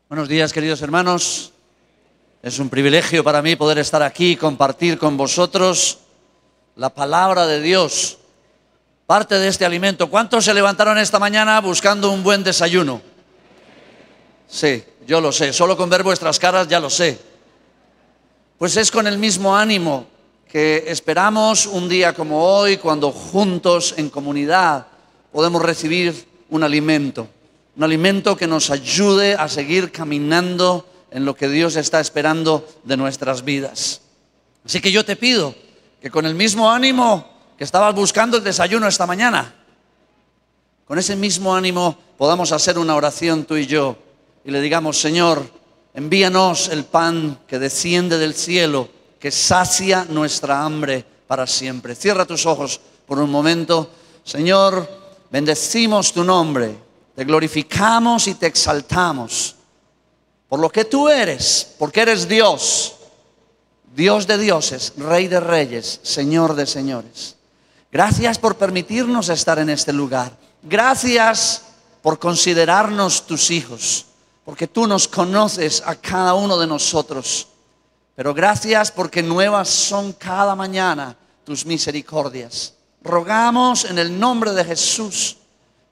Buenos días, queridos hermanos. Es un privilegio para mí poder estar aquí y compartir con vosotros la palabra de Dios, parte de este alimento. ¿Cuántos se levantaron esta mañana buscando un buen desayuno? Sí, yo lo sé, solo con ver vuestras caras ya lo sé. Pues es con el mismo ánimo que esperamos un día como hoy, cuando juntos en comunidad podemos recibir un alimento que nos ayude a seguir caminando en lo que Dios está esperando de nuestras vidas. Así que yo te pido que con el mismo ánimo que estabas buscando el desayuno esta mañana, con ese mismo ánimo podamos hacer una oración tú y yo y le digamos: Señor, envíanos el pan que desciende del cielo, que sacia nuestra hambre para siempre. Cierra tus ojos por un momento. Señor, bendecimos tu nombre. Te glorificamos y te exaltamos por lo que tú eres, porque eres Dios, Dios de dioses, Rey de reyes, Señor de señores. Gracias por permitirnos estar en este lugar. Gracias por considerarnos tus hijos, porque tú nos conoces a cada uno de nosotros. Pero gracias porque nuevas son cada mañana tus misericordias. Rogamos en el nombre de Jesús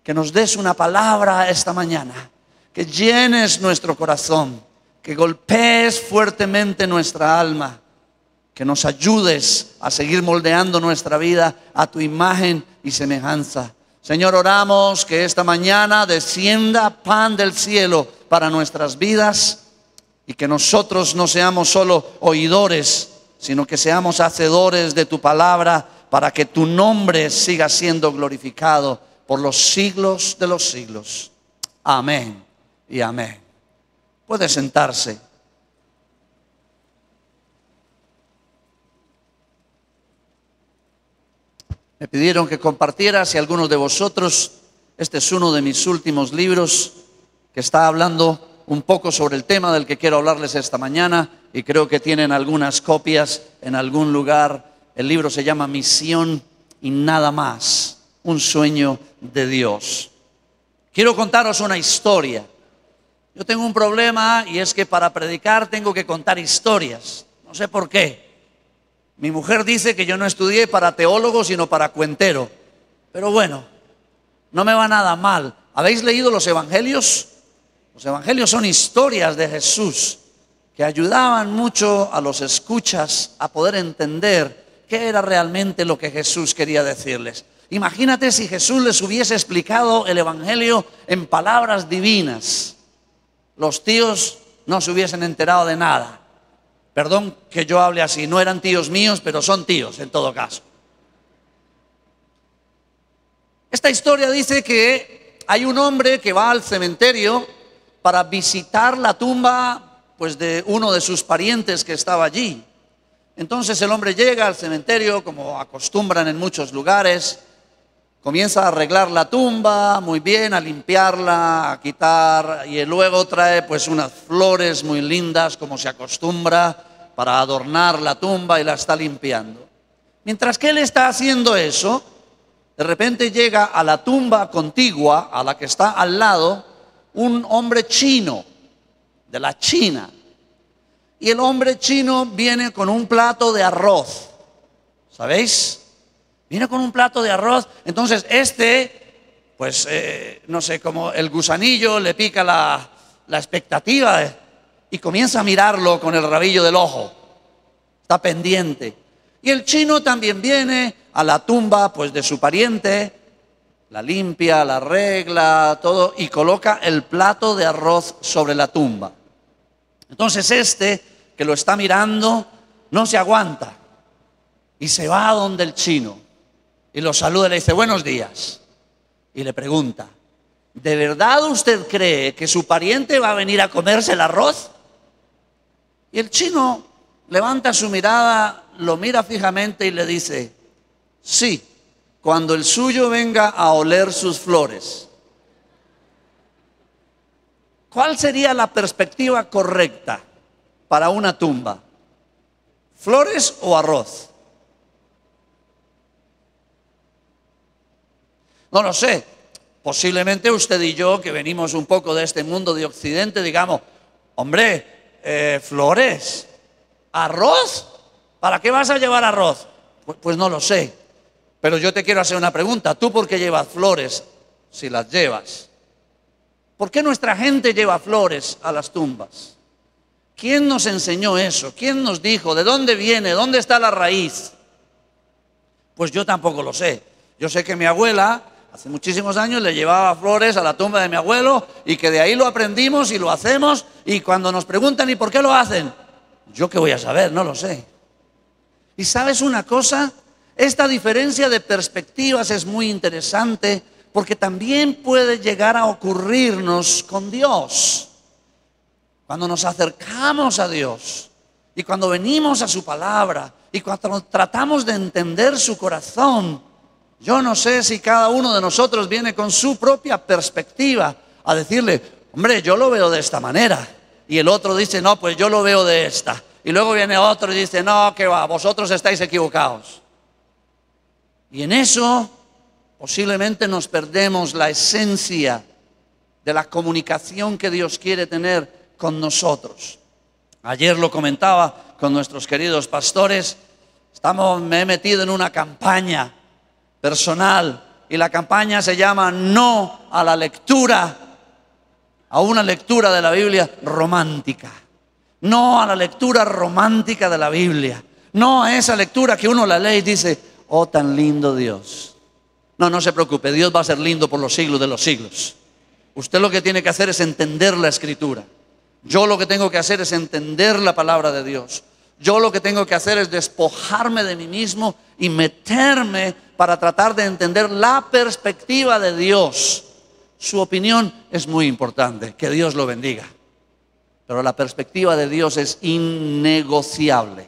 que nos des una palabra esta mañana, que llenes nuestro corazón, que golpees fuertemente nuestra alma, que nos ayudes a seguir moldeando nuestra vida a tu imagen y semejanza. Señor, oramos que esta mañana descienda pan del cielo para nuestras vidas y que nosotros no seamos solo oidores, sino que seamos hacedores de tu palabra para que tu nombre siga siendo glorificado por los siglos de los siglos. Amén y amén. Puede sentarse. Me pidieron que compartiera, si algunos de vosotros, este es uno de mis últimos libros que está hablando un poco sobre el tema del que quiero hablarles esta mañana, y creo que tienen algunas copias en algún lugar. El libro se llama Misión y nada más. Un sueño de Dios. Quiero contaros una historia. Yo tengo un problema, y es que para predicar tengo que contar historias. No sé por qué. Mi mujer dice que yo no estudié para teólogo, sino para cuentero. Pero bueno, no me va nada mal. ¿Habéis leído los evangelios? Los evangelios son historias de Jesús que ayudaban mucho a los escuchas a poder entender qué era realmente lo que Jesús quería decirles. Imagínate si Jesús les hubiese explicado el evangelio en palabras divinas. Los tíos no se hubiesen enterado de nada. Perdón que yo hable así, no eran tíos míos, pero son tíos en todo caso. Esta historia dice que hay un hombre que va al cementerio para visitar la tumba, pues, de uno de sus parientes que estaba allí. Entonces el hombre llega al cementerio, como acostumbran en muchos lugares. Comienza a arreglar la tumba muy bien, a limpiarla, a quitar, y luego trae pues unas flores muy lindas, como se acostumbra, para adornar la tumba, y la está limpiando. Mientras que él está haciendo eso, de repente llega a la tumba contigua, a la que está al lado, un hombre chino, de la China. Y el hombre chino viene con un plato de arroz, ¿sabéis? Viene con un plato de arroz. Entonces pues no sé, como el gusanillo le pica la expectativa, y comienza a mirarlo con el rabillo del ojo. Está pendiente. Y el chino también viene a la tumba pues de su pariente, la limpia, la arregla, todo, y coloca el plato de arroz sobre la tumba. Entonces que lo está mirando no se aguanta y se va a donde el chino. Y lo saluda y le dice: buenos días. Y le pregunta: ¿de verdad usted cree que su pariente va a venir a comerse el arroz? Y el chino levanta su mirada, lo mira fijamente y le dice: sí, cuando el suyo venga a oler sus flores. ¿Cuál sería la perspectiva correcta para una tumba? ¿Flores o arroz? No lo sé. Posiblemente usted y yo, que venimos un poco de este mundo de Occidente, digamos: Hombre, flores, arroz. ¿Para qué vas a llevar arroz? Pues no lo sé. Pero yo te quiero hacer una pregunta. ¿Tú por qué llevas flores si las llevas? ¿Por qué nuestra gente lleva flores a las tumbas? ¿Quién nos enseñó eso? ¿Quién nos dijo? ¿De dónde viene? ¿Dónde está la raíz? Pues yo tampoco lo sé. Yo sé que mi abuela hace muchísimos años le llevaba flores a la tumba de mi abuelo y que de ahí lo aprendimos y lo hacemos, y cuando nos preguntan ¿y por qué lo hacen? Yo qué voy a saber, no lo sé. ¿Y sabes una cosa? Esta diferencia de perspectivas es muy interesante porque también puede llegar a ocurrirnos con Dios. Cuando nos acercamos a Dios y cuando venimos a su palabra y cuando tratamos de entender su corazón, yo no sé si cada uno de nosotros viene con su propia perspectiva a decirle, hombre, yo lo veo de esta manera. Y el otro dice, no, pues yo lo veo de esta. Y luego viene otro y dice, no, que va, vosotros estáis equivocados. Y en eso posiblemente nos perdemos la esencia de la comunicación que Dios quiere tener con nosotros. Ayer lo comentaba con nuestros queridos pastores. Me he metido en una campaña personal y la campaña se llama No a la lectura, a una lectura de la Biblia romántica. No a la lectura romántica de la Biblia. No a esa lectura que uno la lee y dice, oh, tan lindo Dios. No, no se preocupe, Dios va a ser lindo por los siglos de los siglos. Usted lo que tiene que hacer es entender la Escritura. Yo lo que tengo que hacer es entender la palabra de Dios. Yo lo que tengo que hacer es despojarme de mí mismo y meterme para tratar de entender la perspectiva de Dios. Su opinión es muy importante, que Dios lo bendiga. Pero la perspectiva de Dios es innegociable.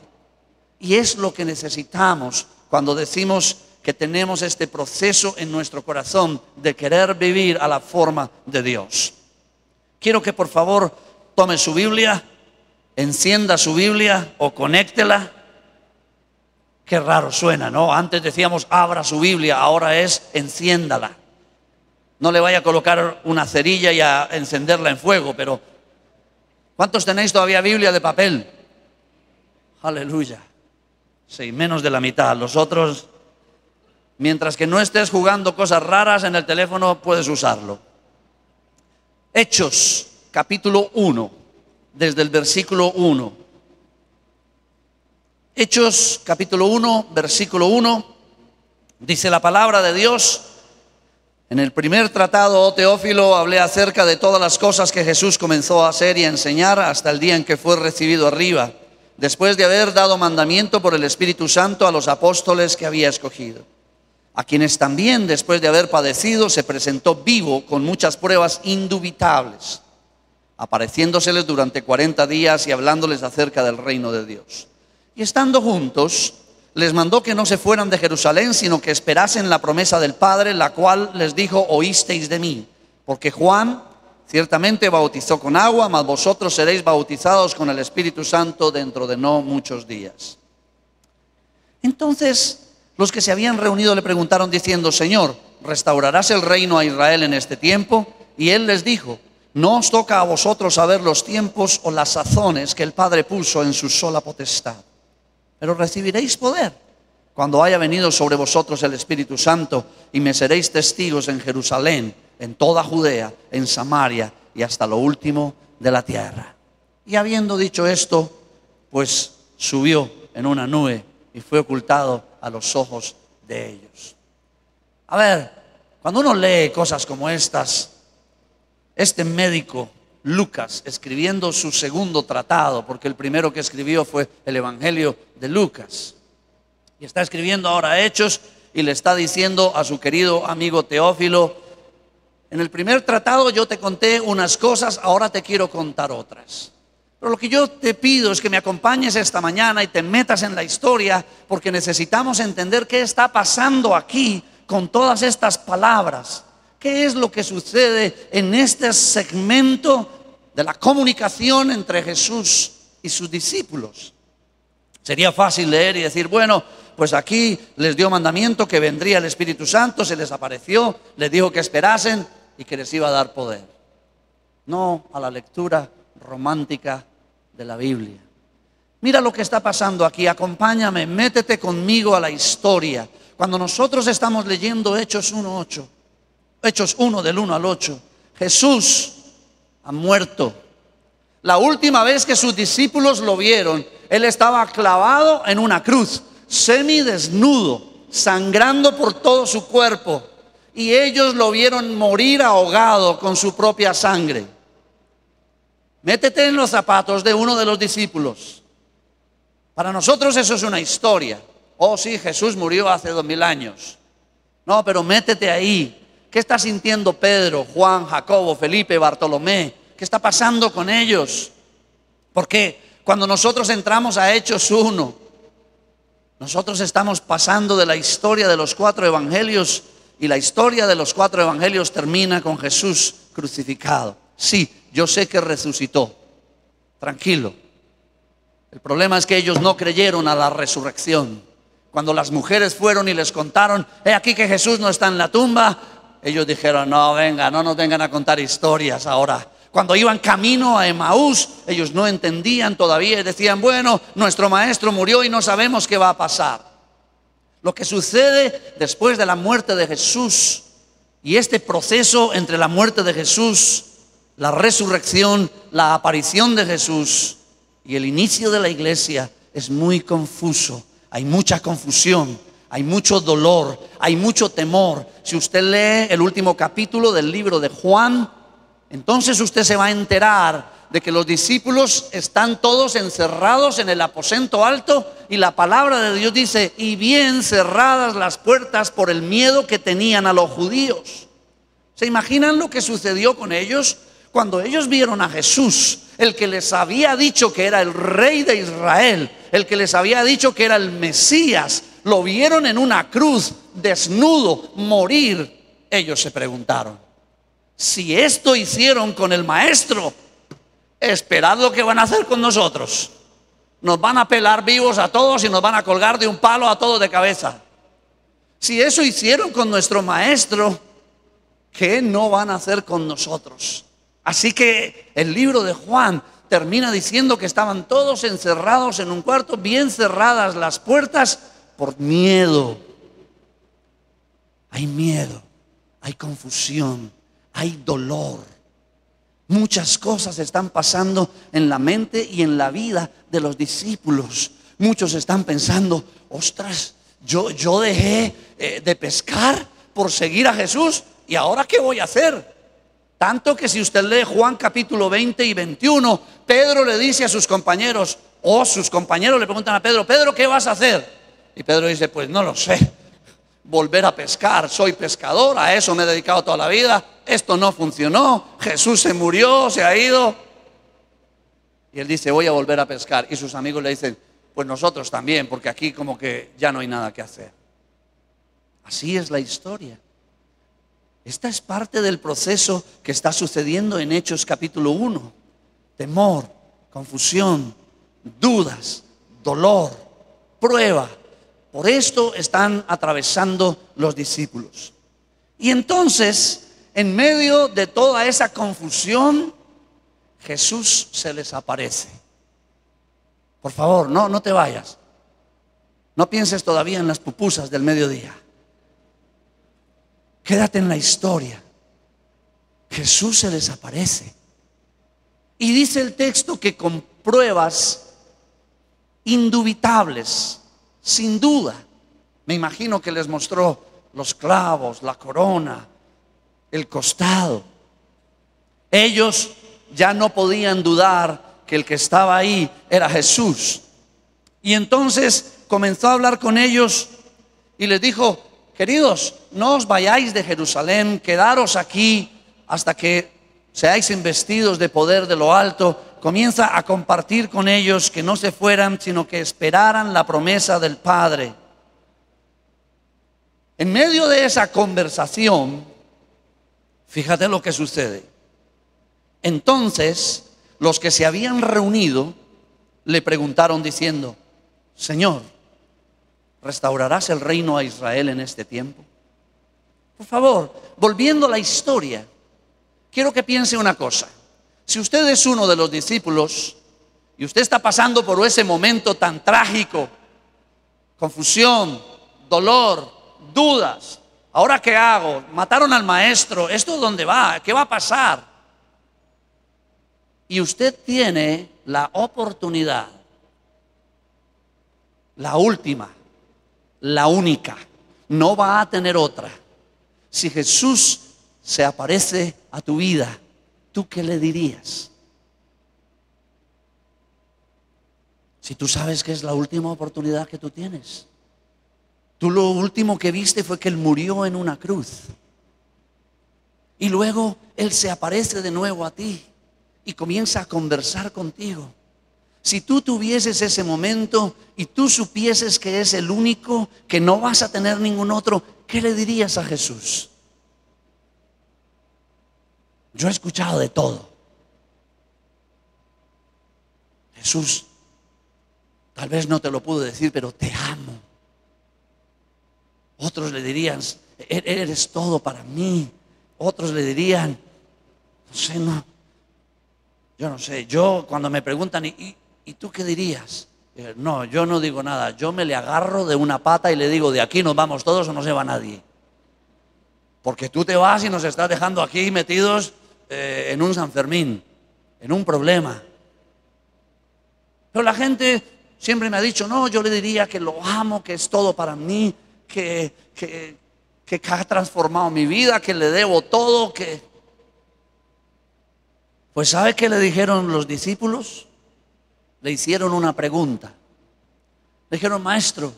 Y es lo que necesitamos cuando decimos que tenemos este proceso en nuestro corazón de querer vivir a la forma de Dios. Quiero que por favor tome su Biblia, encienda su Biblia o conéctela. Qué raro suena, ¿no? Antes decíamos abra su Biblia, ahora es enciéndala. No le vaya a colocar una cerilla y a encenderla en fuego, pero ¿cuántos tenéis todavía Biblia de papel? Aleluya. Sí, menos de la mitad. Los otros, mientras que no estés jugando cosas raras en el teléfono, puedes usarlo. Hechos, capítulo 1, desde el versículo 1. Hechos, capítulo 1, versículo 1, dice la palabra de Dios. En el primer tratado, oh Teófilo, hablé acerca de todas las cosas que Jesús comenzó a hacer y a enseñar hasta el día en que fue recibido arriba, después de haber dado mandamiento por el Espíritu Santo a los apóstoles que había escogido, a quienes también, después de haber padecido, se presentó vivo con muchas pruebas indubitables, apareciéndoseles durante 40 días y hablándoles acerca del reino de Dios. Y estando juntos, les mandó que no se fueran de Jerusalén, sino que esperasen la promesa del Padre, la cual les dijo, oísteis de mí, porque Juan ciertamente bautizó con agua, mas vosotros seréis bautizados con el Espíritu Santo dentro de no muchos días. Entonces los que se habían reunido le preguntaron diciendo, Señor, ¿restaurarás el reino a Israel en este tiempo? Y él les dijo, no os toca a vosotros saber los tiempos o las sazones que el Padre puso en su sola potestad, pero recibiréis poder cuando haya venido sobre vosotros el Espíritu Santo, y me seréis testigos en Jerusalén, en toda Judea, en Samaria y hasta lo último de la tierra. Y habiendo dicho esto, pues subió en una nube y fue ocultado a los ojos de ellos. A ver, cuando uno lee cosas como estas, este médico Lucas, escribiendo su segundo tratado, porque el primero que escribió fue el Evangelio de Lucas, y está escribiendo ahora Hechos, y le está diciendo a su querido amigo Teófilo, en el primer tratado yo te conté unas cosas, ahora te quiero contar otras. Pero lo que yo te pido es que me acompañes esta mañana y te metas en la historia, porque necesitamos entender qué está pasando aquí con todas estas palabras. ¿Qué es lo que sucede en este segmento de la comunicación entre Jesús y sus discípulos? Sería fácil leer y decir, bueno, pues aquí les dio mandamiento que vendría el Espíritu Santo, se les apareció, les dijo que esperasen y que les iba a dar poder. No a la lectura romántica de la Biblia. Mira lo que está pasando aquí, acompáñame, métete conmigo a la historia. Cuando nosotros estamos leyendo Hechos 1:8, Hechos 1 del 1 al 8, Jesús ha muerto. La última vez que sus discípulos lo vieron, Él estaba clavado en una cruz, semidesnudo, sangrando por todo su cuerpo. Y ellos lo vieron morir ahogado con su propia sangre. Métete en los zapatos de uno de los discípulos. Para nosotros eso es una historia. Oh sí, Jesús murió hace 2000 años. No, pero métete ahí. ¿Qué está sintiendo Pedro, Juan, Jacobo, Felipe, Bartolomé? ¿Qué está pasando con ellos? Porque cuando nosotros entramos a Hechos 1, nosotros estamos pasando de la historia de los 4 evangelios, y la historia de los 4 evangelios termina con Jesús crucificado. Sí, yo sé que resucitó. Tranquilo. El problema es que ellos no creyeron a la resurrección. Cuando las mujeres fueron y les contaron, he aquí que Jesús no está en la tumba, ellos dijeron, no, venga, no nos vengan a contar historias ahora. Cuando iban camino a Emaús, ellos no entendían todavía y decían, bueno, nuestro maestro murió y no sabemos qué va a pasar. Lo que sucede después de la muerte de Jesús y este proceso entre la muerte de Jesús, la resurrección, la aparición de Jesús y el inicio de la iglesia es muy confuso. Hay mucha confusión, hay mucho dolor, hay mucho temor. Si usted lee el último capítulo del libro de Juan, entonces usted se va a enterar de que los discípulos están todos encerrados en el aposento alto, y la palabra de Dios dice, y bien cerradas las puertas por el miedo que tenían a los judíos. ¿Se imaginan lo que sucedió con ellos? Cuando ellos vieron a Jesús, el que les había dicho que era el rey de Israel, el que les había dicho que era el Mesías, lo vieron en una cruz, desnudo, morir. Ellos se preguntaron, si esto hicieron con el maestro, esperad lo que van a hacer con nosotros. Nos van a pelar vivos a todos y nos van a colgar de un palo a todos de cabeza. Si eso hicieron con nuestro maestro, ¿qué no van a hacer con nosotros? Así que el libro de Juan termina diciendo que estaban todos encerrados en un cuarto, bien cerradas las puertas por miedo. Hay miedo, hay confusión, hay dolor. Muchas cosas están pasando en la mente y en la vida de los discípulos. Muchos están pensando, ostras, yo dejé de pescar por seguir a Jesús, ¿y ahora qué voy a hacer? Tanto que si usted lee Juan capítulo 20 y 21, Pedro le dice a sus compañeros, o sus compañeros le preguntan a Pedro, Pedro, ¿qué vas a hacer? Y Pedro dice, pues no lo sé, volver a pescar, soy pescador, a eso me he dedicado toda la vida, esto no funcionó, Jesús se murió, se ha ido. Y él dice, voy a volver a pescar. Y sus amigos le dicen, pues nosotros también, porque aquí como que ya no hay nada que hacer. Así es la historia. Esta es parte del proceso que está sucediendo en Hechos capítulo 1. Temor, confusión, dudas, dolor, prueba. Por esto están atravesando los discípulos. Y entonces, en medio de toda esa confusión, Jesús se les aparece. Por favor, no te vayas. No pienses todavía en las pupusas del mediodía. Quédate en la historia. Jesús se les aparece. Y dice el texto que con pruebas indubitables, sin duda. Me imagino que les mostró los clavos, la corona, el costado. Ellos ya no podían dudar que el que estaba ahí era Jesús. Y entonces comenzó a hablar con ellos y les dijo, queridos, no os vayáis de Jerusalén, quedaros aquí hasta que seáis investidos de poder de lo alto. Comienza a compartir con ellos que no se fueran, sino que esperaran la promesa del Padre. En medio de esa conversación, fíjate lo que sucede. Entonces, los que se habían reunido le preguntaron diciendo, Señor, ¿restaurarás el reino a Israel en este tiempo? Por favor, volviendo a la historia, quiero que piense una cosa. Si usted es uno de los discípulos y usted está pasando por ese momento tan trágico, confusión, dolor, dudas, ¿ahora qué hago? Mataron al maestro, ¿esto dónde va? ¿Qué va a pasar? Y usted tiene la oportunidad, la última, la única, no va a tener otra. Si Jesús se aparece a tu vida, ¿tú qué le dirías? Si tú sabes que es la última oportunidad que tú tienes. Tú lo último que viste fue que Él murió en una cruz. Y luego Él se aparece de nuevo a ti y comienza a conversar contigo. Si tú tuvieses ese momento y tú supieses que es el único, que no vas a tener ningún otro, ¿qué le dirías a Jesús? Yo he escuchado de todo. Jesús, tal vez no te lo puedo decir, pero te amo. Otros le dirían, eres todo para mí. Otros le dirían, yo no sé, yo cuando me preguntan, ¿y tú qué dirías? No, yo no digo nada, yo me le agarro de una pata y le digo, de aquí nos vamos todos o no se va nadie. Porque tú te vas y nos estás dejando aquí metidos en un San Fermín, en un problema. Pero la gente siempre me ha dicho, no, yo le diría que lo amo, que es todo para mí, que ha transformado mi vida, que le debo todo, que... Pues ¿sabe qué le dijeron los discípulos? Le hicieron una pregunta. Le dijeron, maestro,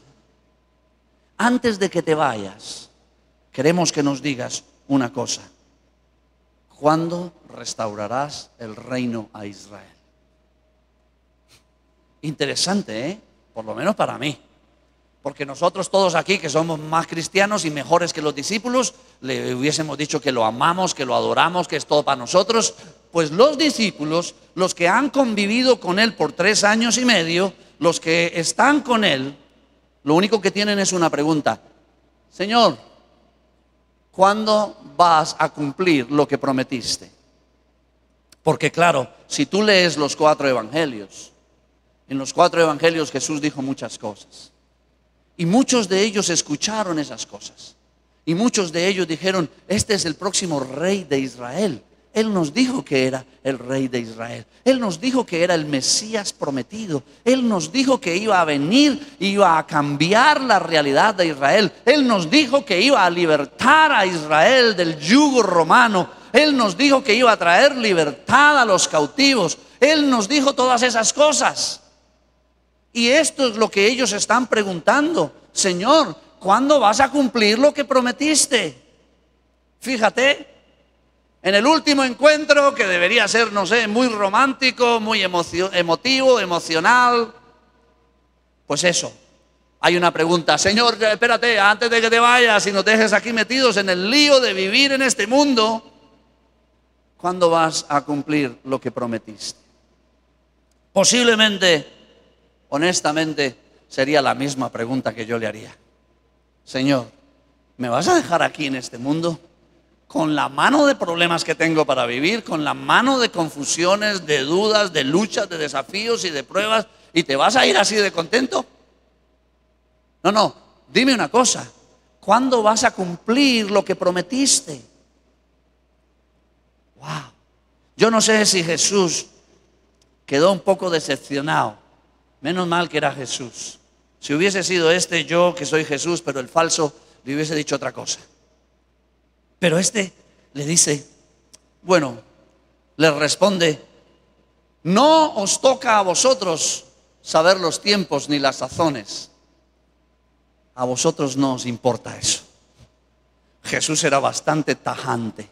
antes de que te vayas, queremos que nos digas una cosa. ¿Cuándo restaurarás el reino a Israel? Interesante, ¿eh? Por lo menos para mí. Porque nosotros todos aquí, que somos más cristianos y mejores que los discípulos, le hubiésemos dicho que lo amamos, que lo adoramos, que es todo para nosotros. Pues los discípulos, los que han convivido con Él por 3 años y medio, los que están con Él, lo único que tienen es una pregunta. Señor, ¿cuándo vas a cumplir lo que prometiste? Porque claro, si tú lees los 4 evangelios, en los 4 evangelios Jesús dijo muchas cosas. Y muchos de ellos escucharon esas cosas. Y muchos de ellos dijeron, este es el próximo rey de Israel. Él nos dijo que era el rey de Israel. Él nos dijo que era el Mesías prometido. Él nos dijo que iba a venir, iba a cambiar la realidad de Israel. Él nos dijo que iba a libertar a Israel del yugo romano. Él nos dijo que iba a traer libertad a los cautivos. Él nos dijo todas esas cosas. Y esto es lo que ellos están preguntando. Señor, ¿cuándo vas a cumplir lo que prometiste? Fíjate, en el último encuentro, que debería ser, no sé, muy romántico, muy emotivo, emocional, pues eso, hay una pregunta. Señor, espérate, antes de que te vayas y nos dejes aquí metidos en el lío de vivir en este mundo, ¿cuándo vas a cumplir lo que prometiste? Posiblemente, honestamente, sería la misma pregunta que yo le haría. Señor, ¿me vas a dejar aquí en este mundo con la mano de problemas que tengo para vivir, con la mano de confusiones, de dudas, de luchas, de desafíos y de pruebas, y te vas a ir así de contento? No, dime una cosa, ¿cuándo vas a cumplir lo que prometiste? Wow. Yo no sé si Jesús quedó un poco decepcionado. Menos mal que era Jesús. Si hubiese sido yo que soy Jesús, pero el falso, le hubiese dicho otra cosa. Pero le dice, bueno, le responde, no os toca a vosotros saber los tiempos ni las sazones. A vosotros no os importa eso. Jesús era bastante tajante.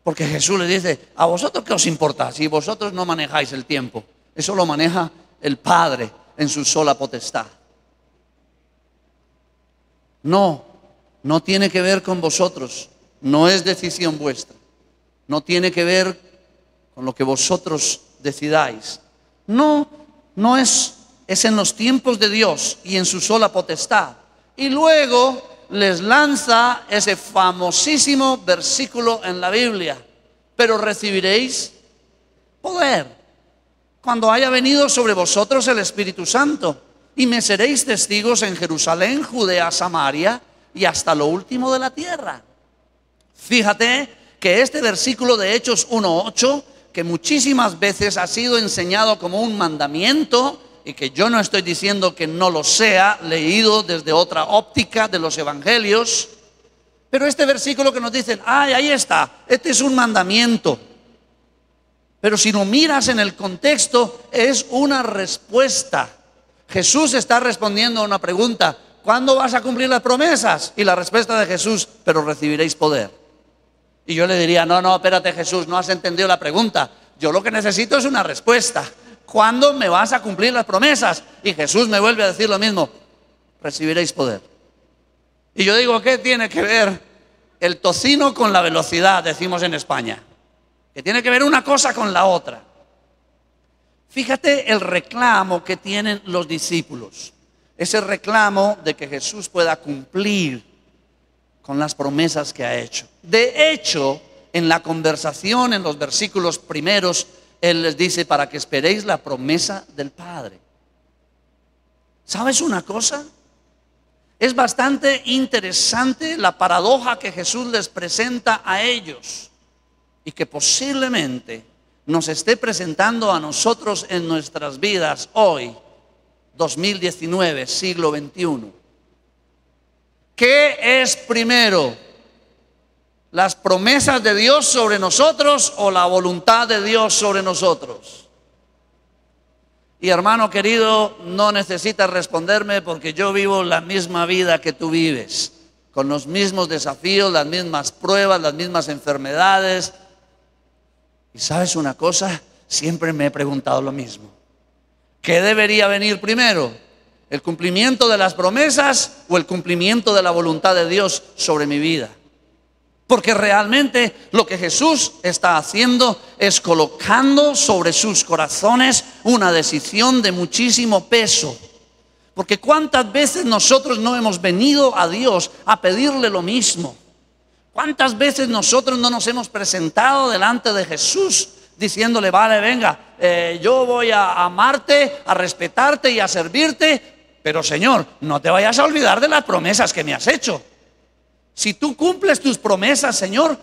Porque Jesús le dice, ¿a vosotros qué os importa? Si vosotros no manejáis el tiempo, eso lo maneja el Padre en su sola potestad. No tiene que ver con vosotros, no es decisión vuestra, no tiene que ver con lo que vosotros decidáis. No es en los tiempos de Dios y en su sola potestad. Y luego les lanza ese famosísimo versículo en la Biblia, pero recibiréis poder cuando haya venido sobre vosotros el Espíritu Santo, y me seréis testigos en Jerusalén, Judea, Samaria y hasta lo último de la tierra. Fíjate que este versículo de Hechos 1:8, que muchísimas veces ha sido enseñado como un mandamiento, y que yo no estoy diciendo que no lo sea, leído desde otra óptica de los evangelios, pero este versículo que nos dicen, ahí está, este es un mandamiento. Pero si lo miras en el contexto, es una respuesta. Jesús está respondiendo a una pregunta: ¿cuándo vas a cumplir las promesas? Y la respuesta de Jesús: pero recibiréis poder. Y yo le diría: no, espérate, Jesús, no has entendido la pregunta. Yo lo que necesito es una respuesta. ¿Cuándo me vas a cumplir las promesas? Y Jesús me vuelve a decir lo mismo: recibiréis poder. Y yo digo, ¿qué tiene que ver el tocino con la velocidad? Decimos en España. ¿Qué tiene que ver una cosa con la otra? Fíjate el reclamo que tienen los discípulos. Ese reclamo de que Jesús pueda cumplir con las promesas que ha hecho. De hecho, en la conversación, en los versículos primeros, Él les dice: para que esperéis la promesa del Padre. ¿Sabes una cosa? Es bastante interesante la paradoja que Jesús les presenta a ellos, y que posiblemente nos esté presentando a nosotros en nuestras vidas hoy, 2019, siglo XXI. ¿Qué es primero? ¿Las promesas de Dios sobre nosotros o la voluntad de Dios sobre nosotros? Y hermano querido, no necesitas responderme, porque yo vivo la misma vida que tú vives, con los mismos desafíos, las mismas pruebas, las mismas enfermedades. Y ¿sabes una cosa? Siempre me he preguntado lo mismo: ¿qué debería venir primero? ¿El cumplimiento de las promesas o el cumplimiento de la voluntad de Dios sobre mi vida? Porque realmente lo que Jesús está haciendo es colocando sobre sus corazones una decisión de muchísimo peso. Porque ¿cuántas veces nosotros no hemos venido a Dios a pedirle lo mismo? ¿Cuántas veces nosotros no nos hemos presentado delante de Jesús diciéndole: vale, venga, yo voy a amarte, a respetarte y a servirte, pero Señor, no te vayas a olvidar de las promesas que me has hecho? Si tú cumples tus promesas, Señor,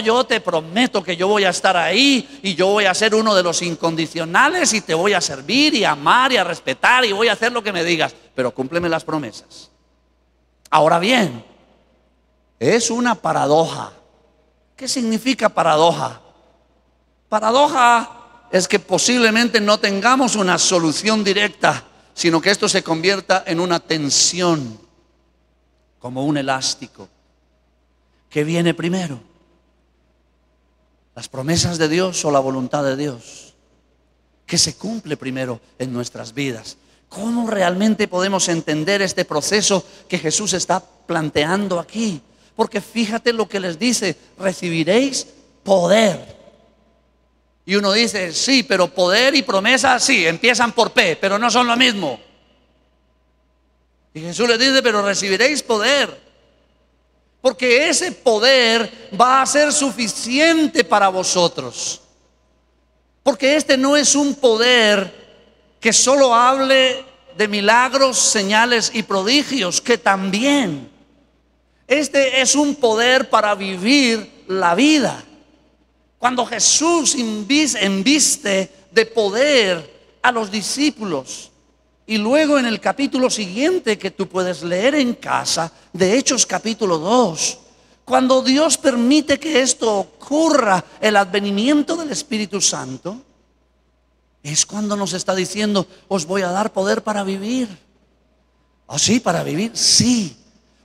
yo te prometo que yo voy a estar ahí, y yo voy a ser uno de los incondicionales, y te voy a servir y a amar y a respetar, y voy a hacer lo que me digas, pero cúmpleme las promesas. Ahora bien, es una paradoja. ¿Qué significa paradoja? Paradoja es que posiblemente no tengamos una solución directa, sino que esto se convierta en una tensión, como un elástico. ¿Qué viene primero? ¿Las promesas de Dios o la voluntad de Dios? ¿Qué se cumple primero en nuestras vidas? ¿Cómo realmente podemos entender este proceso que Jesús está planteando aquí? Porque fíjate lo que les dice: recibiréis poder. Y uno dice: sí, pero poder y promesa, sí, empiezan por P, pero no son lo mismo. Y Jesús les dice: pero recibiréis poder. Porque ese poder va a ser suficiente para vosotros. Porque este no es un poder que solo hable de milagros, señales y prodigios, que también. Este es un poder para vivir la vida. Cuando Jesús embiste de poder a los discípulos, y luego en el capítulo siguiente que tú puedes leer en casa, de Hechos capítulo 2, cuando Dios permite que esto ocurra, el advenimiento del Espíritu Santo, es cuando nos está diciendo: os voy a dar poder para vivir. ¿Ah, sí? ¿Para vivir? Sí.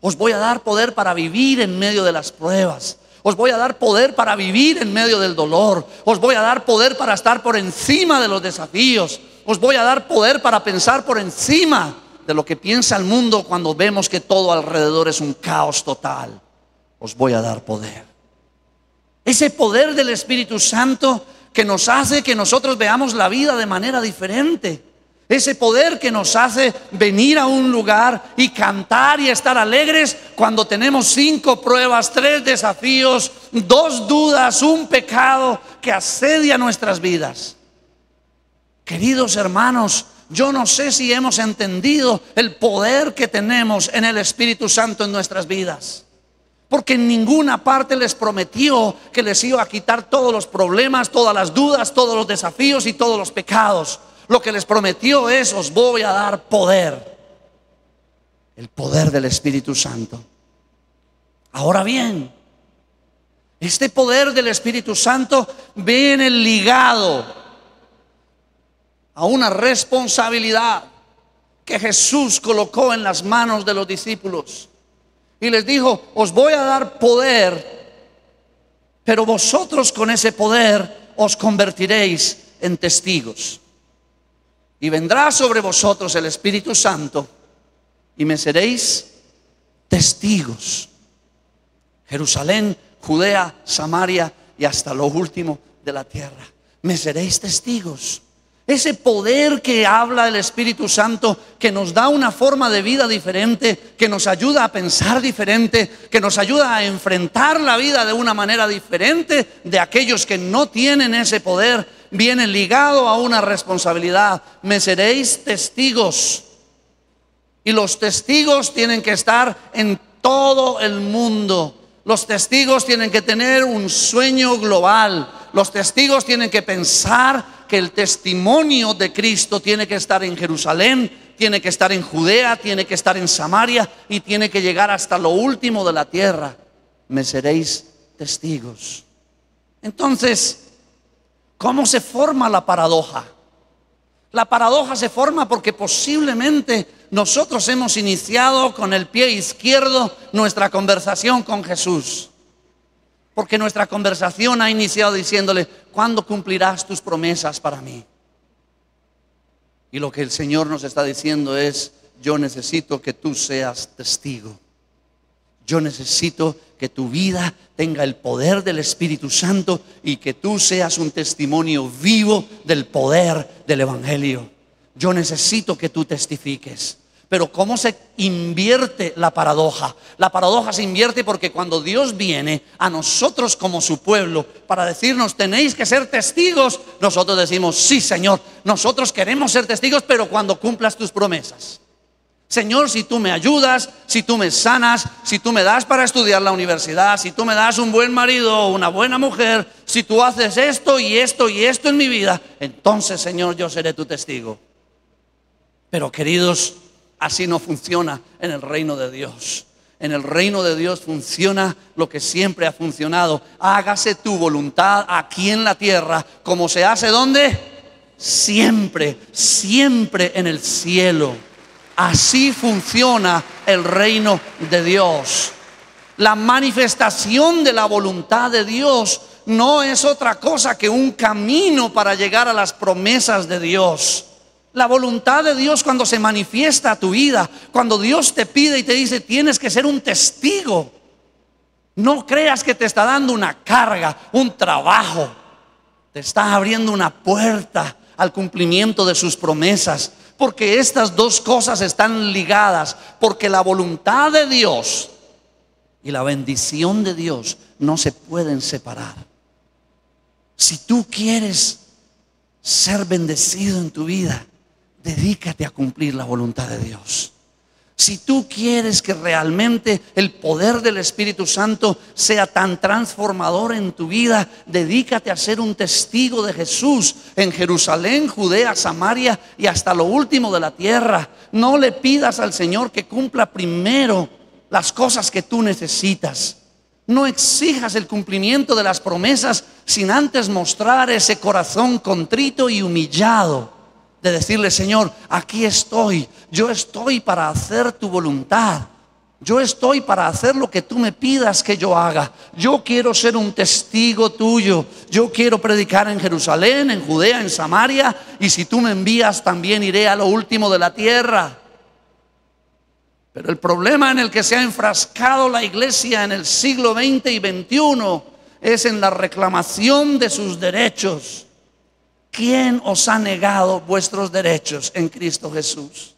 Os voy a dar poder para vivir en medio de las pruebas. Os voy a dar poder para vivir en medio del dolor. Os voy a dar poder para estar por encima de los desafíos. Os voy a dar poder para pensar por encima de lo que piensa el mundo cuando vemos que todo alrededor es un caos total. Os voy a dar poder. Ese poder del Espíritu Santo que nos hace que nosotros veamos la vida de manera diferente. Ese poder que nos hace venir a un lugar y cantar y estar alegres cuando tenemos 5 pruebas, 3 desafíos, 2 dudas, un pecado que asedia nuestras vidas. Queridos hermanos, yo no sé si hemos entendido el poder que tenemos en el Espíritu Santo en nuestras vidas. Porque en ninguna parte les prometió que les iba a quitar todos los problemas, todas las dudas, todos los desafíos y todos los pecados. Lo que les prometió es: os voy a dar poder. El poder del Espíritu Santo. Ahora bien, este poder del Espíritu Santo viene ligado a una responsabilidad que Jesús colocó en las manos de los discípulos. Y les dijo: os voy a dar poder, pero vosotros con ese poder os convertiréis en testigos. Y vendrá sobre vosotros el Espíritu Santo y me seréis testigos. Jerusalén, Judea, Samaria y hasta lo último de la tierra. Me seréis testigos. Ese poder que habla el Espíritu Santo, que nos da una forma de vida diferente, que nos ayuda a pensar diferente, que nos ayuda a enfrentar la vida de una manera diferente de aquellos que no tienen ese poder, viene ligado a una responsabilidad. Me seréis testigos. Y los testigos tienen que estar en todo el mundo. Los testigos tienen que tener un sueño global. Los testigos tienen que pensar que el testimonio de Cristo tiene que estar en Jerusalén, tiene que estar en Judea, tiene que estar en Samaria y tiene que llegar hasta lo último de la tierra. Me seréis testigos. Entonces, ¿cómo se forma la paradoja? La paradoja se forma porque posiblemente nosotros hemos iniciado con el pie izquierdo nuestra conversación con Jesús. Porque nuestra conversación ha iniciado diciéndole: ¿cuándo cumplirás tus promesas para mí? Y lo que el Señor nos está diciendo es: yo necesito que tú seas testigo. Yo necesito que tu vida tenga el poder del Espíritu Santo y que tú seas un testimonio vivo del poder del Evangelio. Yo necesito que tú testifiques. Pero ¿cómo se invierte la paradoja? La paradoja se invierte porque cuando Dios viene a nosotros como su pueblo para decirnos: tenéis que ser testigos, nosotros decimos: sí, Señor, nosotros queremos ser testigos, pero cuando cumplas tus promesas. Señor, si tú me ayudas, si tú me sanas, si tú me das para estudiar la universidad, si tú me das un buen marido o una buena mujer, si tú haces esto y esto y esto en mi vida, entonces, Señor, yo seré tu testigo. Pero queridos, así no funciona en el reino de Dios. En el reino de Dios funciona lo que siempre ha funcionado: hágase tu voluntad aquí en la tierra como se hace ¿dónde? Siempre, siempre en el cielo. Así funciona el reino de Dios. La manifestación de la voluntad de Dios no es otra cosa que un camino para llegar a las promesas de Dios. La voluntad de Dios, cuando se manifiesta a tu vida, cuando Dios te pide y te dice: tienes que ser un testigo, no creas que te está dando una carga, un trabajo. Te está abriendo una puerta al cumplimiento de sus promesas. Porque estas dos cosas están ligadas. Porque la voluntad de Dios y la bendición de Dios no se pueden separar. Si tú quieres ser bendecido en tu vida, dedícate a cumplir la voluntad de Dios. Si tú quieres que realmente el poder del Espíritu Santo sea tan transformador en tu vida, dedícate a ser un testigo de Jesús en Jerusalén, Judea, Samaria y hasta lo último de la tierra. No le pidas al Señor que cumpla primero las cosas que tú necesitas. No exijas el cumplimiento de las promesas sin antes mostrar ese corazón contrito y humillado. De decirle: Señor, aquí estoy. Yo estoy para hacer tu voluntad. Yo estoy para hacer lo que tú me pidas que yo haga. Yo quiero ser un testigo tuyo. Yo quiero predicar en Jerusalén, en Judea, en Samaria. Y si tú me envías, también iré a lo último de la tierra. Pero el problema en el que se ha enfrascado la iglesia en el siglo XX y XXI es en la reclamación de sus derechos. ¿Quién os ha negado vuestros derechos en Cristo Jesús?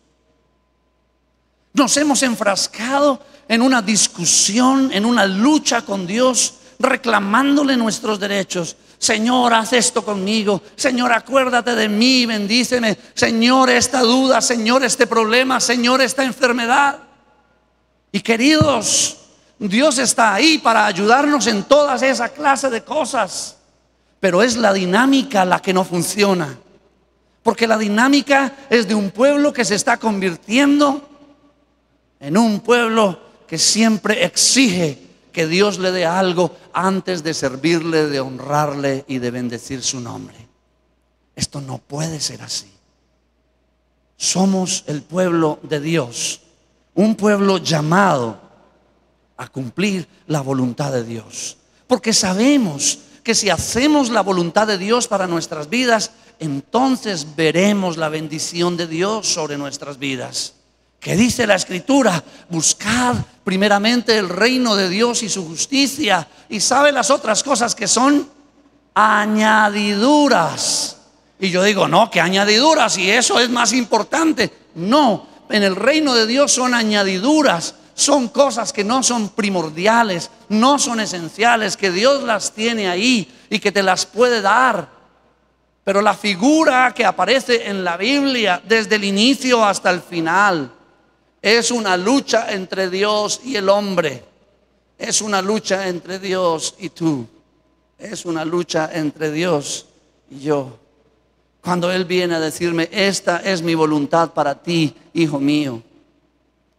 Nos hemos enfrascado en una discusión, en una lucha con Dios, reclamándole nuestros derechos. Señor, haz esto conmigo. Señor, acuérdate de mí, bendíceme. Señor, esta duda, Señor, este problema, Señor, esta enfermedad. Y queridos, Dios está ahí para ayudarnos en todas esa clase de cosas. Pero es la dinámica la que no funciona. Porque la dinámica es de un pueblo que se está convirtiendo en un pueblo que siempre exige que Dios le dé algo antes de servirle, de honrarle y de bendecir su nombre. Esto no puede ser así. Somos el pueblo de Dios, un pueblo llamado a cumplir la voluntad de Dios. Porque sabemos que si hacemos la voluntad de Dios para nuestras vidas, entonces veremos la bendición de Dios sobre nuestras vidas. ¿Qué dice la Escritura? Buscad primeramente el reino de Dios y su justicia, y sabe las otras cosas que son añadiduras. Y yo digo, no, que añadiduras, y eso es más importante. No, en el reino de Dios son añadiduras, son cosas que no son primordiales, no son esenciales, que Dios las tiene ahí y que te las puede dar. Pero la figura que aparece en la Biblia desde el inicio hasta el final es una lucha entre Dios y el hombre. Es una lucha entre Dios y tú. Es una lucha entre Dios y yo. Cuando Él viene a decirme, esta es mi voluntad para ti, hijo mío.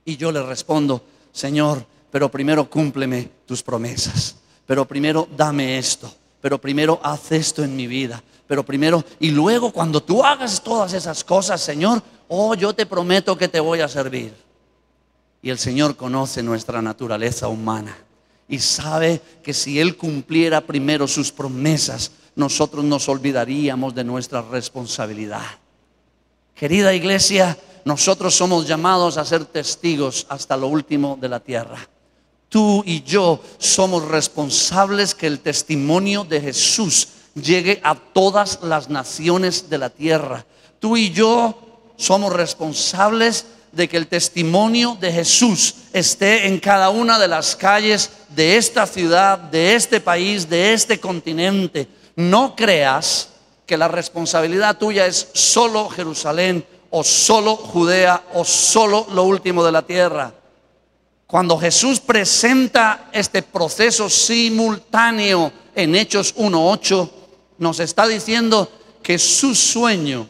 Y yo le respondo, Señor, pero primero cúmpleme tus promesas. Pero primero dame esto. Pero primero haz esto en mi vida. Pero primero, y luego cuando tú hagas todas esas cosas, Señor, yo te prometo que te voy a servir. Y el Señor conoce nuestra naturaleza humana y sabe que si Él cumpliera primero sus promesas, nosotros nos olvidaríamos de nuestra responsabilidad. Querida iglesia, nosotros somos llamados a ser testigos hasta lo último de la tierra. Tú y yo somos responsables que el testimonio de Jesús llegue a todas las naciones de la tierra. Tú y yo somos responsables de que el testimonio de Jesús esté en cada una de las calles de esta ciudad, de este país, de este continente. No creas que la responsabilidad tuya es solo Jerusalén o solo Judea o solo lo último de la tierra. Cuando Jesús presenta este proceso simultáneo en Hechos 1:8, nos está diciendo que su sueño,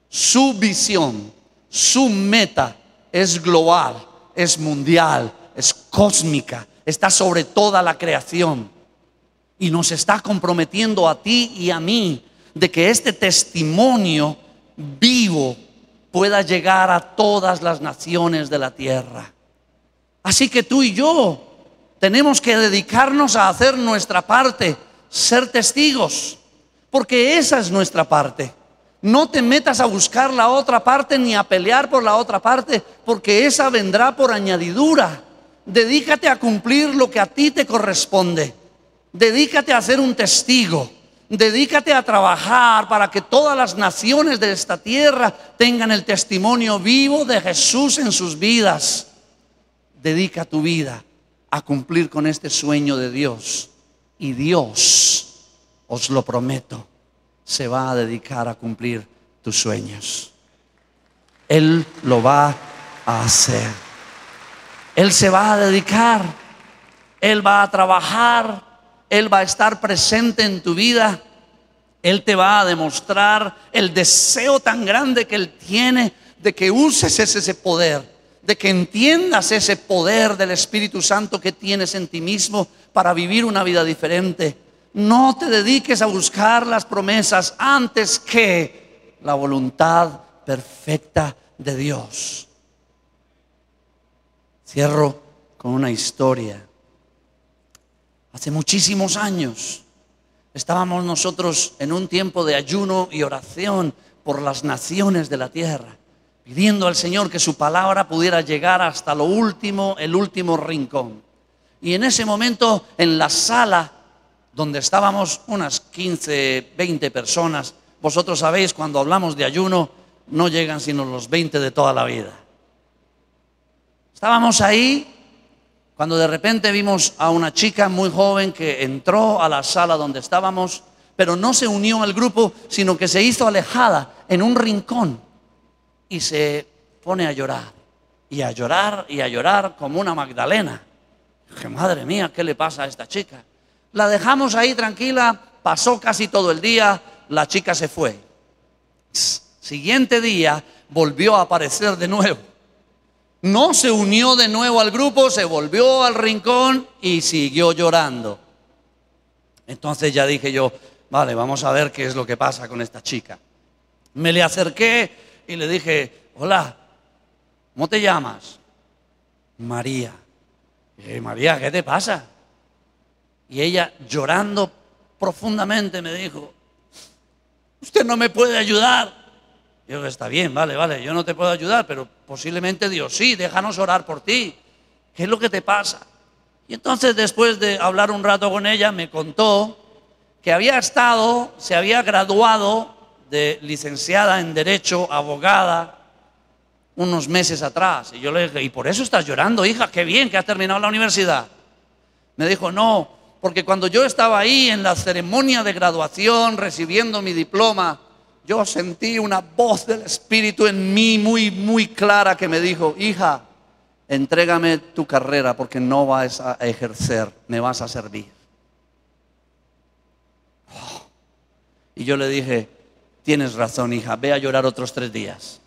su visión, su meta es global, es mundial, es cósmica, está sobre toda la creación. Y nos está comprometiendo a ti y a mí de que este testimonio vivo pueda llegar a todas las naciones de la tierra. Así que tú y yo tenemos que dedicarnos a hacer nuestra parte, ser testigos, porque esa es nuestra parte. No te metas a buscar la otra parte ni a pelear por la otra parte, porque esa vendrá por añadidura. Dedícate a cumplir lo que a ti te corresponde. Dedícate a ser un testigo. Dedícate a trabajar para que todas las naciones de esta tierra tengan el testimonio vivo de Jesús en sus vidas. Dedica tu vida a cumplir con este sueño de Dios. Y Dios, os lo prometo, se va a dedicar a cumplir tus sueños. Él lo va a hacer. Él se va a dedicar. Él va a trabajar. Él va a estar presente en tu vida. Él te va a demostrar el deseo tan grande que Él tiene de que uses ese poder, de que entiendas ese poder del Espíritu Santo que tienes en ti mismo para vivir una vida diferente. No te dediques a buscar las promesas antes que la voluntad perfecta de Dios. Cierro con una historia. Hace muchísimos años estábamos nosotros en un tiempo de ayuno y oración por las naciones de la tierra, pidiendo al Señor que su palabra pudiera llegar hasta lo último, el último rincón. Y en ese momento, en la sala donde estábamos unas 15, 20 personas, vosotros sabéis, cuando hablamos de ayuno, no llegan sino los 20 de toda la vida. Estábamos ahí cuando de repente vimos a una chica muy joven que entró a la sala donde estábamos, pero no se unió al grupo, sino que se hizo alejada en un rincón y se pone a llorar y a llorar y a llorar como una Magdalena. Dije, madre mía, ¿qué le pasa a esta chica? La dejamos ahí tranquila, pasó casi todo el día, la chica se fue. Siguiente día volvió a aparecer de nuevo. No se unió de nuevo al grupo, se volvió al rincón y siguió llorando. Entonces ya dije yo, vale, vamos a ver qué es lo que pasa con esta chica. Me le acerqué y le dije, hola, ¿cómo te llamas? María. Y dije, María, ¿qué te pasa? Y ella, llorando profundamente, me dijo, usted no me puede ayudar. Yo, está bien, vale, yo no te puedo ayudar, pero posiblemente Dios sí, déjanos orar por ti. ¿Qué es lo que te pasa? Y entonces, después de hablar un rato con ella, me contó que se había graduado de licenciada en Derecho, abogada, unos meses atrás. Y yo le dije, ¿y por eso estás llorando, hija? Qué bien que has terminado la universidad. Me dijo, no, porque cuando yo estaba ahí en la ceremonia de graduación, recibiendo mi diploma, yo sentí una voz del Espíritu en mí muy, muy clara que me dijo, hija, entrégame tu carrera porque no vas a ejercer, me vas a servir. Y yo le dije, tienes razón, hija, ve a llorar otros 3 días.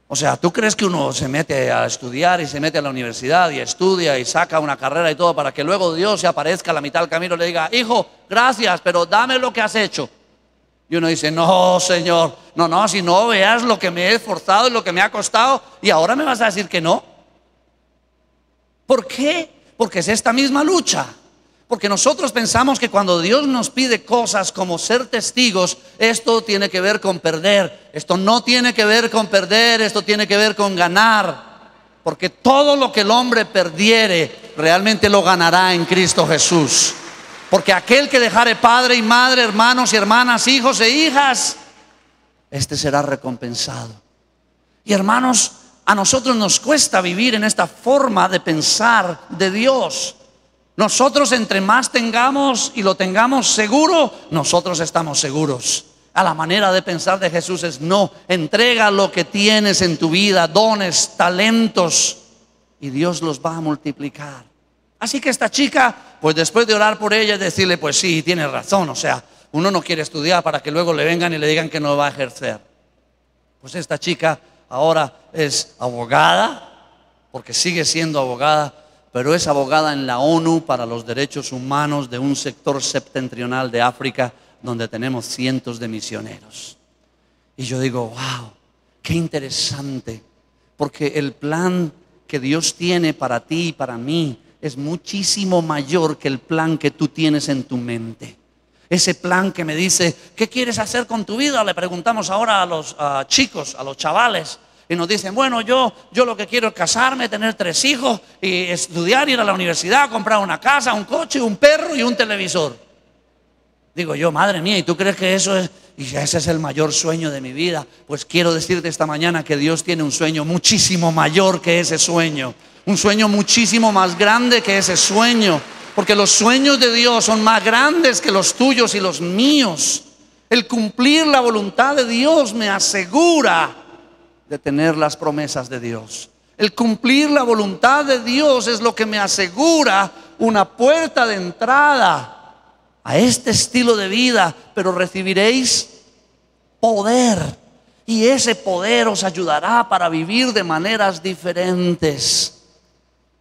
O sea, ¿tú crees que uno se mete a estudiar y se mete a la universidad y estudia y saca una carrera y todo para que luego Dios se aparezca a la mitad del camino y le diga, hijo, gracias, pero dame lo que has hecho? Y uno dice, no, Señor, no, si no veas lo que me he esforzado y lo que me ha costado y ahora me vas a decir que no. ¿Por qué? Porque es esta misma lucha. Porque nosotros pensamos que cuando Dios nos pide cosas como ser testigos, esto tiene que ver con perder. Esto no tiene que ver con perder, esto tiene que ver con ganar. Porque todo lo que el hombre perdiere, realmente lo ganará en Cristo Jesús. Porque aquel que dejare padre y madre, hermanos y hermanas, hijos e hijas, este será recompensado. Y hermanos, a nosotros nos cuesta vivir en esta forma de pensar de Dios. Nosotros entre más tengamos y lo tengamos seguro, nosotros estamos seguros. A la manera de pensar de Jesús es no, entrega lo que tienes en tu vida, dones, talentos, y Dios los va a multiplicar. Así que esta chica, pues después de orar por ella y decirle, pues sí, tiene razón, o sea, uno no quiere estudiar para que luego le vengan y le digan que no va a ejercer. Pues esta chica ahora es abogada, porque sigue siendo abogada, pero es abogada en la ONU para los derechos humanos de un sector septentrional de África donde tenemos cientos de misioneros. Y yo digo, wow, qué interesante, porque el plan que Dios tiene para ti y para mí es muchísimo mayor que el plan que tú tienes en tu mente. Ese plan que me dice, ¿qué quieres hacer con tu vida? Le preguntamos ahora a los chicos, a los chavales. Y nos dicen, bueno, yo lo que quiero es casarme, tener 3 hijos y estudiar, ir a la universidad, comprar una casa, un coche, un perro y un televisor. Digo yo, madre mía, ¿y tú crees que eso es? Y ese es el mayor sueño de mi vida. Pues quiero decirte esta mañana que Dios tiene un sueño muchísimo mayor que ese sueño. Un sueño muchísimo más grande que ese sueño. Porque los sueños de Dios son más grandes que los tuyos y los míos. El cumplir la voluntad de Dios me asegura de tener las promesas de Dios. El cumplir la voluntad de Dios es lo que me asegura una puerta de entrada a este estilo de vida. Pero recibiréis poder, y ese poder os ayudará para vivir de maneras diferentes.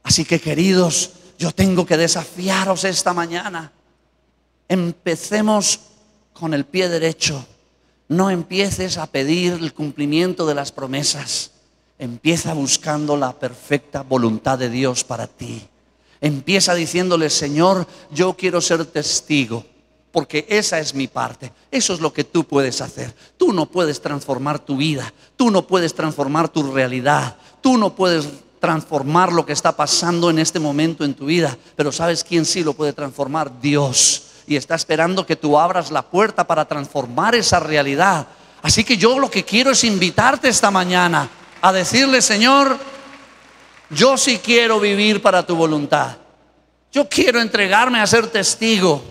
Así que, queridos, yo tengo que desafiaros esta mañana. Empecemos con el pie derecho. No empieces a pedir el cumplimiento de las promesas. Empieza buscando la perfecta voluntad de Dios para ti. Empieza diciéndole, Señor, yo quiero ser testigo, porque esa es mi parte. Eso es lo que tú puedes hacer. Tú no puedes transformar tu vida. Tú no puedes transformar tu realidad. Tú no puedes transformar lo que está pasando en este momento en tu vida. Pero ¿sabes quién sí lo puede transformar? Dios. Y está esperando que tú abras la puerta para transformar esa realidad. Así que yo lo que quiero es invitarte esta mañana a decirle, Señor, yo sí quiero vivir para tu voluntad. Yo quiero entregarme a ser testigo.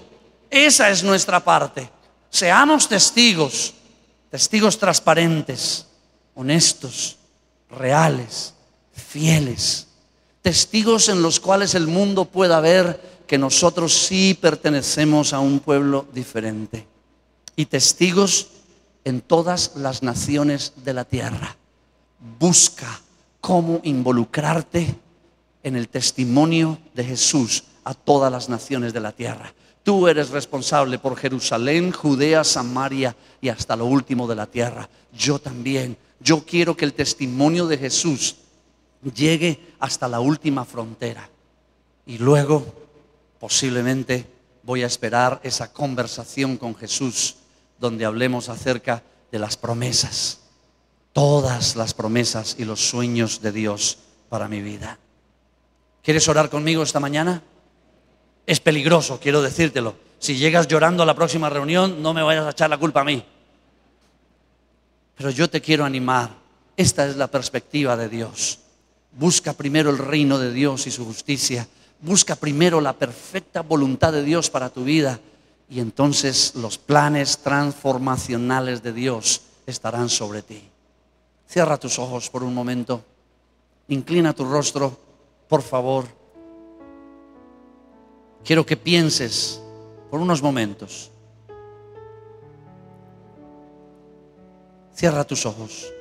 Esa es nuestra parte. Seamos testigos, testigos transparentes, honestos, reales, fieles, testigos en los cuales el mundo pueda ver que nosotros sí pertenecemos a un pueblo diferente, y testigos en todas las naciones de la tierra. Busca cómo involucrarte en el testimonio de Jesús a todas las naciones de la tierra. Tú eres responsable por Jerusalén, Judea, Samaria y hasta lo último de la tierra. Yo también. Yo quiero que el testimonio de Jesús llegue hasta la última frontera. Y luego, posiblemente, voy a esperar esa conversación con Jesús donde hablemos acerca de las promesas. Todas las promesas y los sueños de Dios para mi vida. ¿Quieres orar conmigo esta mañana? Es peligroso, quiero decírtelo. Si llegas llorando a la próxima reunión, no me vayas a echar la culpa a mí. Pero yo te quiero animar. Esta es la perspectiva de Dios. Busca primero el reino de Dios y su justicia. Busca primero la perfecta voluntad de Dios para tu vida. Y entonces los planes transformacionales de Dios estarán sobre ti. Cierra tus ojos por un momento. Inclina tu rostro, por favor. Quiero que pienses por unos momentos. Cierra tus ojos.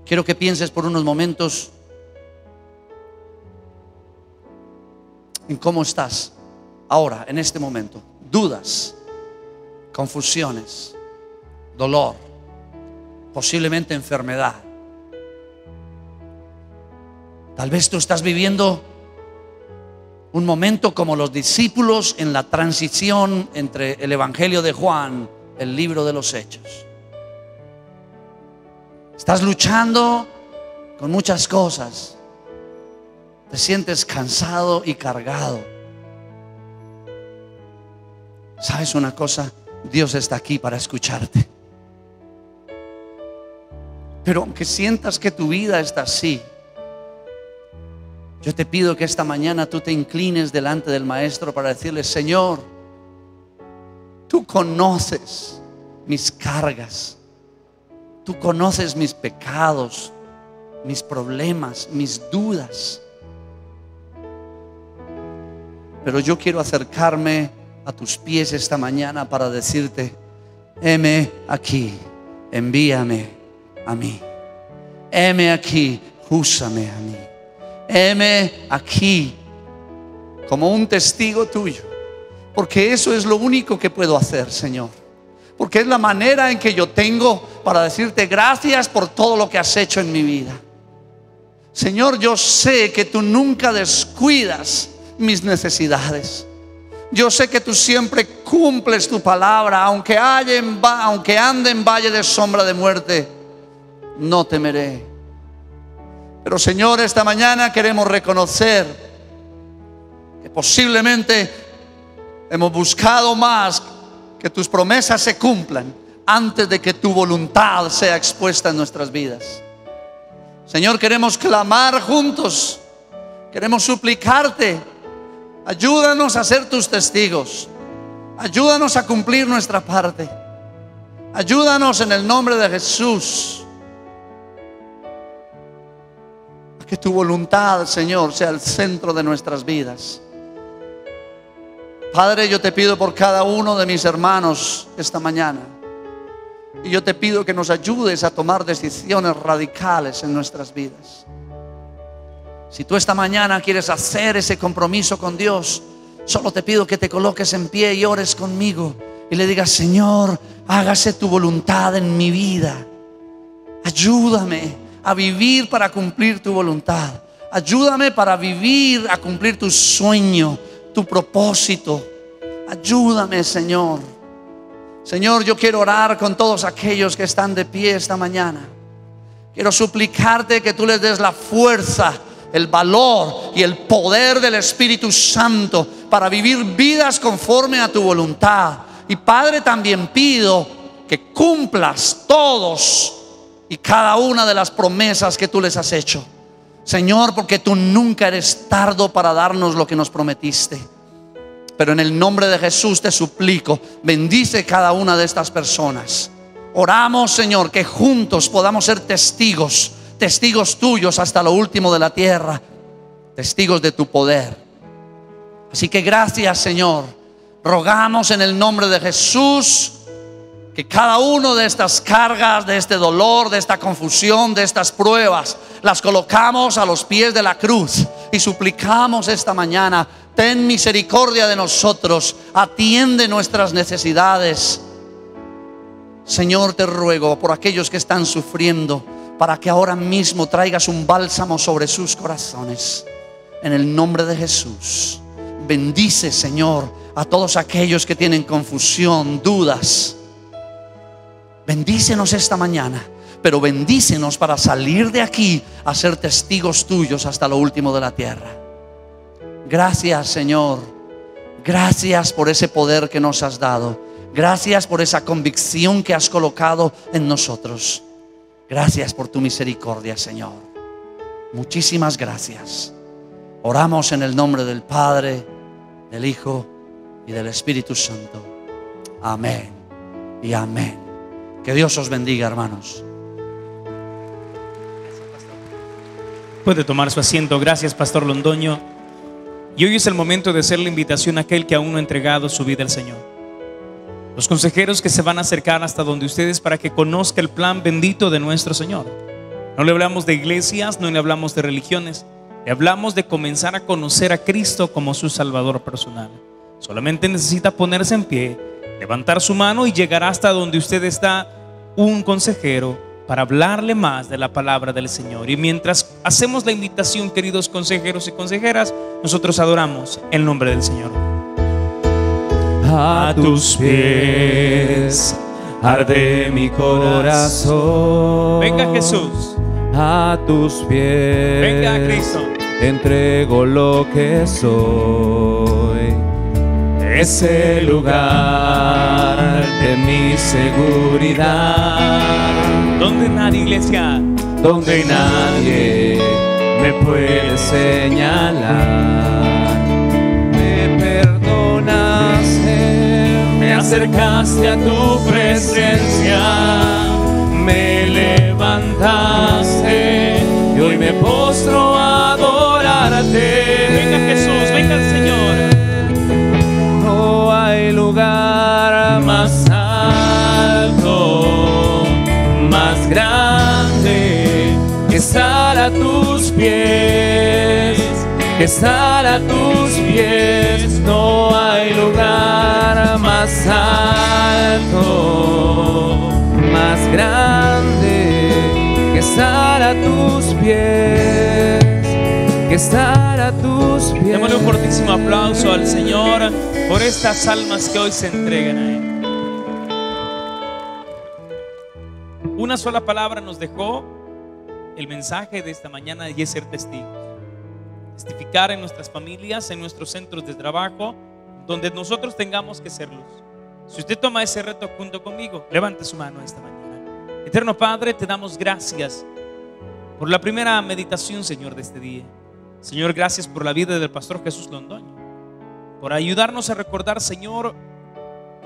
Quiero que pienses por unos momentos en cómo estás ahora, en este momento. Dudas, confusiones, dolor, posiblemente enfermedad. Tal vez tú estás viviendo un momento como los discípulos en la transición entre el Evangelio de Juan, el libro de los Hechos. Estás luchando con muchas cosas. Te sientes cansado y cargado. ¿Sabes una cosa? Dios está aquí para escucharte. Pero aunque sientas que tu vida está así, yo te pido que esta mañana tú te inclines delante del Maestro para decirle: Señor, tú conoces mis cargas, tú conoces mis pecados, mis problemas, mis dudas. Pero yo quiero acercarme a tus pies esta mañana para decirte: heme aquí, envíame a mí. Heme aquí, úsame a mí. Heme aquí como un testigo tuyo, porque eso es lo único que puedo hacer, Señor. Porque es la manera en que yo tengo para decirte gracias por todo lo que has hecho en mi vida. Señor, yo sé que tú nunca descuidas mis necesidades. Yo sé que tú siempre cumples tu palabra. Aunque ande en valle de sombra de muerte, no temeré. Pero Señor, esta mañana queremos reconocer que posiblemente hemos buscado más que tus promesas se cumplan antes de que tu voluntad sea expuesta en nuestras vidas. Señor, queremos clamar juntos, queremos suplicarte: ayúdanos a ser tus testigos, ayúdanos a cumplir nuestra parte, ayúdanos en el nombre de Jesús. Que tu voluntad, Señor, sea el centro de nuestras vidas. Padre, yo te pido por cada uno de mis hermanos esta mañana. Y yo te pido que nos ayudes a tomar decisiones radicales en nuestras vidas. Si tú esta mañana quieres hacer ese compromiso con Dios, solo te pido que te coloques en pie y ores conmigo y le digas: Señor, hágase tu voluntad en mi vida. Ayúdame a vivir para cumplir tu voluntad. Ayúdame para vivir a cumplir tu sueño, tu propósito. Ayúdame, Señor. Señor, yo quiero orar con todos aquellos que están de pie esta mañana. Quiero suplicarte que tú les des la fuerza, el valor y el poder del Espíritu Santo para vivir vidas conforme a tu voluntad. Y Padre, también pido que cumplas todos y cada una de las promesas que tú les has hecho, Señor, porque tú nunca eres tardo para darnos lo que nos prometiste. Pero en el nombre de Jesús te suplico, bendice cada una de estas personas. Oramos, Señor, que juntos podamos ser testigos, testigos tuyos hasta lo último de la tierra, testigos de tu poder. Así que gracias, Señor. Rogamos en el nombre de Jesús que cada uno de estas cargas, de este dolor, de esta confusión, de estas pruebas, las colocamos a los pies de la cruz y suplicamos esta mañana: ten misericordia de nosotros, atiende nuestras necesidades. Señor, te ruego por aquellos que están sufriendo, para que ahora mismo traigas un bálsamo sobre sus corazones. En el nombre de Jesús, bendice, Señor, a todos aquellos que tienen confusión, dudas. Bendícenos esta mañana, pero bendícenos para salir de aquí a ser testigos tuyos hasta lo último de la tierra. Gracias, Señor. Gracias por ese poder que nos has dado. Gracias por esa convicción que has colocado en nosotros. Gracias por tu misericordia, Señor. Muchísimas gracias. Oramos en el nombre del Padre, del Hijo y del Espíritu Santo. Amén y amén. Que Dios os bendiga, hermanos. Puede tomar su asiento. Gracias, Pastor Londoño. Y hoy es el momento de hacer la invitación a aquel que aún no ha entregado su vida al Señor. Los consejeros que se van a acercar hasta donde ustedes para que conozca el plan bendito de nuestro Señor. No le hablamos de iglesias, no le hablamos de religiones. Le hablamos de comenzar a conocer a Cristo como su Salvador personal. Solamente necesita ponerse en pie, levantar su mano y llegará hasta donde usted está un consejero para hablarle más de la palabra del Señor. Y mientras hacemos la invitación, queridos consejeros y consejeras, nosotros adoramos el nombre del Señor. A tus pies arde mi corazón. Venga Jesús. A tus pies. Venga Cristo. Entrego lo que soy. Ese lugar de mi seguridad. Donde nadie, iglesia, donde nadie me puede señalar. Me perdonaste, me acercaste a tu presencia, me levantaste y hoy me postro a adorarte. Venga Jesús, venga el Señor. No hay lugar más alto, más grande que estar a tus pies, que estar a tus pies. No hay lugar más alto, más grande que estar a tus pies, que estar a tus pies. Démosle un fortísimo aplauso al Señor por estas almas que hoy se entregan a Él. Una sola palabra nos dejó el mensaje de esta mañana, y es ser testigos. Testificar en nuestras familias, en nuestros centros de trabajo, donde nosotros tengamos que ser luz. Si usted toma ese reto junto conmigo, levante su mano esta mañana. Eterno Padre, te damos gracias por la primera meditación, Señor, de este día. Señor, gracias por la vida del Pastor Jesús Londoño, por ayudarnos a recordar, Señor,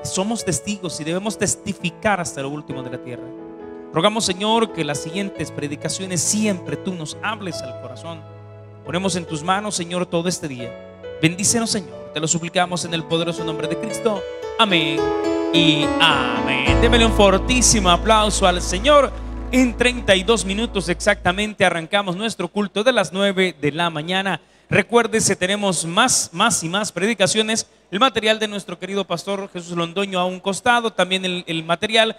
que somos testigos y debemos testificar hasta lo último de la tierra. Rogamos, Señor, que las siguientes predicaciones siempre tú nos hables al corazón. Ponemos en tus manos, Señor, todo este día. Bendícenos, Señor, te lo suplicamos en el poderoso nombre de Cristo. Amén y amén. Démele un fortísimo aplauso al Señor. En 32 minutos exactamente arrancamos nuestro culto de las 9 de la mañana. Recuérdese, tenemos más y más predicaciones. El material de nuestro querido Pastor Jesús Londoño a un costado, también el material